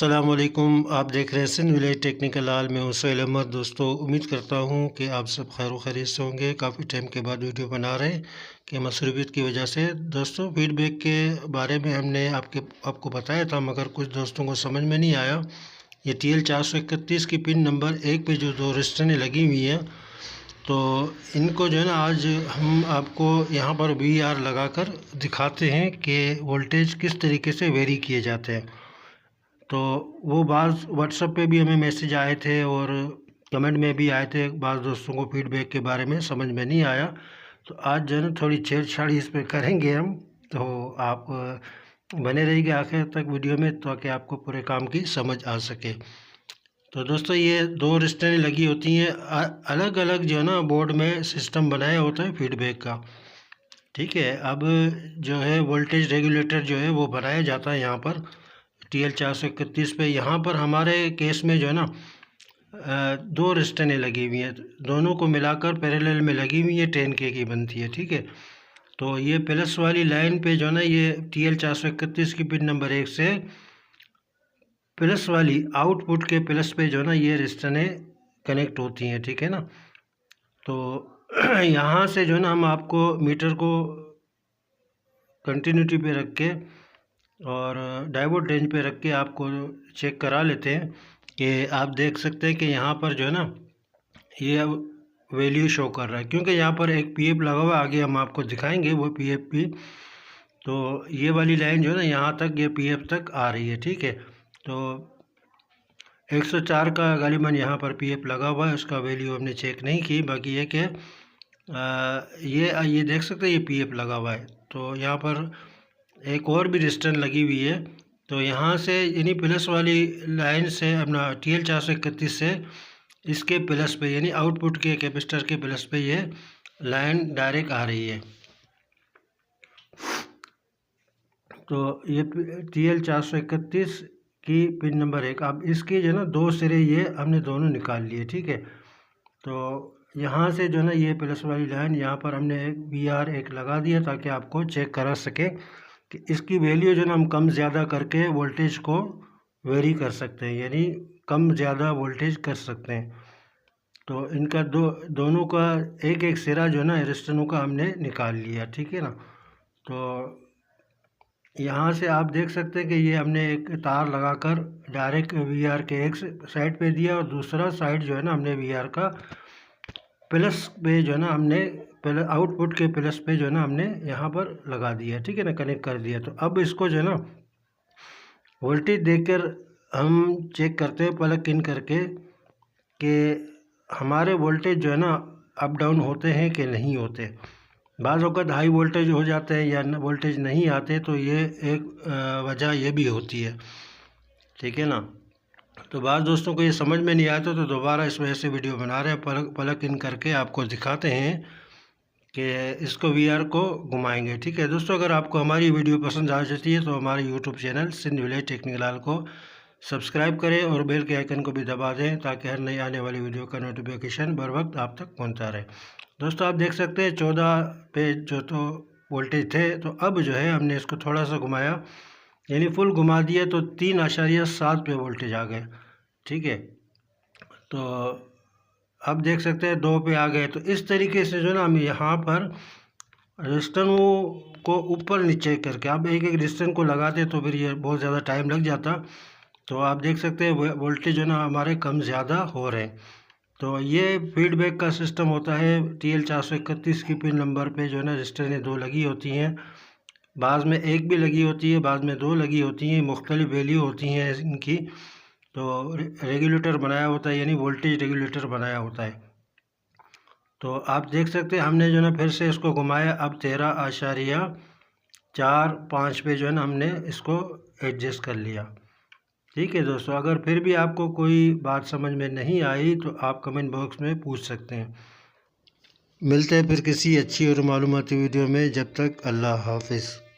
अस्सलामुअलैकुम। आप देख रहे हैं सिंध विलेज टेक्निकल हाल में हूं सुहेल अहमद। दोस्तों, उम्मीद करता हूं कि आप सब खैर खैरियत से होंगे। काफ़ी टाइम के बाद वीडियो बना रहे हैं कि मसरूफियत की वजह से। दोस्तों, फीडबैक के बारे में हमने आपको बताया था, मगर कुछ दोस्तों को समझ में नहीं आया। ये TL 431 की पिन नंबर 1 पे जो 2 रिस्टनें लगी हुई हैं, तो इनको जो है ना आज हम आपको यहाँ पर VR लगाकर दिखाते हैं कि वोल्टेज किस तरीके से वेरी किए जाते हैं। तो वो बाज़ व्हाट्सएप पे भी हमें मैसेज आए थे और कमेंट में भी आए थे, बाज़ दोस्तों को फीडबैक के बारे में समझ में नहीं आया। तो आज जो है ना थोड़ी छेड़छाड़ी इस पर करेंगे हम। तो आप बने रहिएगा आखिर तक वीडियो में, ताकि आपको पूरे काम की समझ आ सके। तो दोस्तों, ये 2 रिस्टें लगी होती हैं, अलग अलग जो है ना बोर्ड में सिस्टम बनाया होता है फीडबैक का। ठीक है, अब जो है वोल्टेज रेगुलेटर जो है वो बनाया जाता है यहाँ पर TL 431 पे। यहाँ पर हमारे केस में जो है ना 2 रिस्टनें लगी हुई हैं, दोनों को मिलाकर पैरेलल में लगी हुई है, 10K की बनती है। ठीक है, तो ये प्लस वाली लाइन पे जो है ना ये TL 431 की पिन नंबर 1 से प्लस वाली आउटपुट के प्लस पे जो है ना ये रिस्टनें कनेक्ट होती हैं। ठीक है ना, तो यहाँ से जो है ना हम आपको मीटर को कंटिन्यूटी पे रख के और डायोड रेंज पे रख के आपको चेक करा लेते हैं कि आप देख सकते हैं कि यहाँ पर जो है ना ये वैल्यू शो कर रहा है, क्योंकि यहाँ पर एक PF लगा हुआ है। आगे हम आपको दिखाएंगे वो PF भी। तो ये वाली लाइन जो है ना यहाँ तक ये PF तक आ रही है। ठीक है, तो 104 का गालिबन यहाँ पर PF लगा हुआ है, उसका वैल्यू हमने चेक नहीं की। बाकी ये कि ये देख सकते हैं ये PF लगा हुआ है। तो यहाँ पर एक और भी रिस्टन लगी हुई है। तो यहाँ से यानी प्लस वाली लाइन से अपना TL 431 से इसके प्लस पे यानी आउटपुट के कैपेसिटर के प्लस पे ये लाइन डायरेक्ट आ रही है। तो ये TL 431 की पिन नंबर 1। अब इसकी जो है ना 2 सिरे ये हमने दोनों निकाल लिए। ठीक है, तो यहाँ से जो है ना ये प्लस वाली लाइन यहाँ पर हमने VR एक लगा दिया, ताकि आपको चेक करा सके कि इसकी वैल्यू जो है ना हम कम ज़्यादा करके वोल्टेज को वेरी कर सकते हैं, यानी कम ज़्यादा वोल्टेज कर सकते हैं। तो इनका दोनों का एक एक सिरा जो है ना रिस्टनों का हमने निकाल लिया। ठीक है ना, तो यहाँ से आप देख सकते हैं कि ये हमने एक तार लगाकर डायरेक्ट VR के एक साइड पे दिया और दूसरा साइड जो है ना हमने VR का प्लस पे जो है ना हमने पहले आउटपुट के प्लस पे जो है ना हमने यहाँ पर लगा दिया। ठीक है ना, कनेक्ट कर दिया। तो अब इसको जो है ना वोल्टेज देखकर हम चेक करते हैं प्लग इन करके कि हमारे वोल्टेज जो है ना अप डाउन होते हैं कि नहीं होते। बाज़ वक़्त हाई वोल्टेज हो जाते हैं या वोल्टेज नहीं आते, तो ये एक वजह ये भी होती है। ठीक है ना, तो बाज़ दोस्तों को ये समझ में नहीं आता, तो दोबारा इस वजह से वीडियो बना रहे हैं, प्लग इन करके आपको दिखाते हैं कि इसको VR को घुमाएंगे। ठीक है दोस्तों, अगर आपको हमारी वीडियो पसंद आ जाती है तो हमारे YouTube channel Sindh village technical हाल को सब्सक्राइब करें और बेल के आइकन को भी दबा दें, ताकि हर नई आने वाली वीडियो का नोटिफिकेशन बर वक्त आप तक पहुंचता रहे। दोस्तों, आप देख सकते हैं 14 पे जो तो वोल्टेज थे, तो अब जो है हमने इसको थोड़ा सा घुमाया, यानी फुल घुमा दिया, तो 3.7 पे वोल्टेज आ गए। ठीक है, तो अब देख सकते हैं 2 पे आ गए। तो इस तरीके से जो ना हम यहाँ पर रेजिस्टेंस को ऊपर नीचे करके अब एक एक रेजिस्टेंस को लगाते तो फिर ये बहुत ज़्यादा टाइम लग जाता। तो आप देख सकते हैं वोल्टेज जो ना हमारे कम ज़्यादा हो रहे हैं। तो ये फीडबैक का सिस्टम होता है। TL 431 की पिन नंबर पे जो है ना रेजिस्टेंस 2 लगी होती हैं, बाद में 1 भी लगी होती है, बाद में 2 लगी होती हैं, मुख्तलिफ वैल्यू होती हैं इनकी। तो रेगुलेटर बनाया होता है, यानी वोल्टेज रेगुलेटर बनाया होता है। तो आप देख सकते हैं हमने जो ना फिर से इसको घुमाया, अब 13.45 पे जो है ना हमने इसको एडजस्ट कर लिया। ठीक है दोस्तों, अगर फिर भी आपको कोई बात समझ में नहीं आई तो आप कमेंट बॉक्स में पूछ सकते हैं। मिलते हैं फिर किसी अच्छी और मालूमाती वीडियो में। जब तक अल्लाह हाफिज़।